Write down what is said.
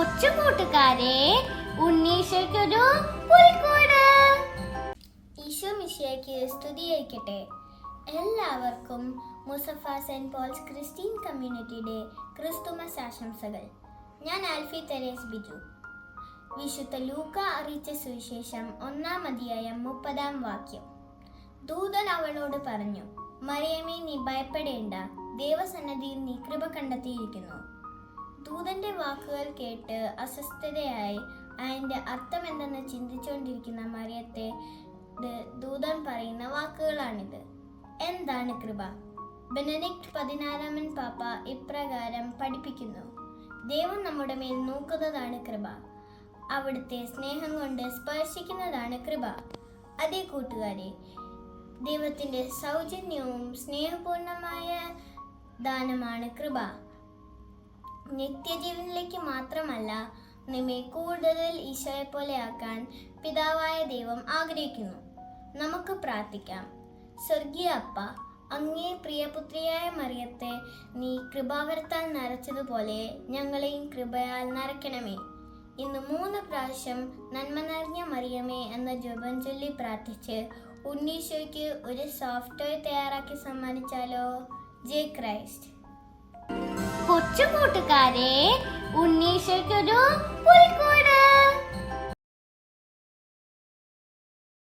കൊച്ചു കൂട്ടുകാരെ, ഉണ്ണീശോയ്ക്കൊരു പുൽക്കൂട്. ഈശോ മിശിഹായ്ക്ക് സ്തുതിയായിരിക്കട്ടെ. എല്ലാവർക്കും മുസഫ സെന്റ് പോൾസ് ക്രിസ്ത്യൻ കമ്മ്യൂണിറ്റിയുടെ ക്രിസ്തുമസ് ആശംസകൾ. ഞാൻ ആൽഫി തെരേസ് ബിജു. വിശുദ്ധ ലൂക്ക അറിയിച്ച സുവിശേഷം 1-ാം അധ്യായം 30-ാം വാക്യം. ദൂതൻ അവളോട് പറഞ്ഞു, മറിയമേ, നീ ഭയപ്പെടേണ്ട, ദൈവസന്നിധിയിൽ നീ കൃപ കണ്ടെത്തിയിരിക്കുന്നു. ദൂതന്റെ വാക്കുകൾ കേട്ട് അസ്വസ്ഥതയായി അതിന്റെ അർത്ഥം എന്തെന്ന് ചിന്തിച്ചുകൊണ്ടിരിക്കുന്ന മറിയത്തെ ദൂതൻ പറയുന്ന വാക്കുകളാണിത്. എന്താണ് കൃപ? ബെനഡിക്ട് 16-ാമൻ പാപ്പ ഇപ്രകാരം പഠിപ്പിക്കുന്നു: ദൈവം നമ്മുടെ മേൽ നോക്കുന്നതാണ് കൃപ. അവിടുത്തെ സ്നേഹം കൊണ്ട് സ്പർശിക്കുന്നതാണ് കൃപ. അതേ കൂട്ടുകാരെ, ദൈവത്തിന്റെ സൗജന്യവും സ്നേഹപൂർണമായ ദാനമാണ് കൃപ. നിത്യജീവനിലേക്ക് മാത്രമല്ല, നമ്മെ കൂടുതൽ ഈശോയെ പോലെ ആക്കാൻ പിതാവായ ദൈവം ആഗ്രഹിക്കുന്നു. നമുക്ക് പ്രാർത്ഥിക്കാം. സ്വർഗീയ അപ്പ, അങ്ങേ പ്രിയപുത്രിയായ മറിയത്തെ നീ കൃപാവരത്താൽ നിറച്ചതുപോലെ ഞങ്ങളെയും കൃപയാൽ നിറയ്ക്കണമേ. ഇന്ന് 3 പ്രാവശ്യം നന്മ നിറഞ്ഞ മറിയമേ എന്ന ജപം ചൊല്ലി പ്രാർത്ഥിച്ച് ഉണ്ണീശോയ്ക്ക് ഒരു സോഫ്റ്റ് ടോയ് തയ്യാറാക്കി സമ്മാനിച്ചാലോ? ജയ് ക്രൈസ്റ്റ്. കൊച്ചു കൂട്ടുകാരെ, ഉണ്ണീശോയ്ക്കൊരു പുൽക്കൂട്.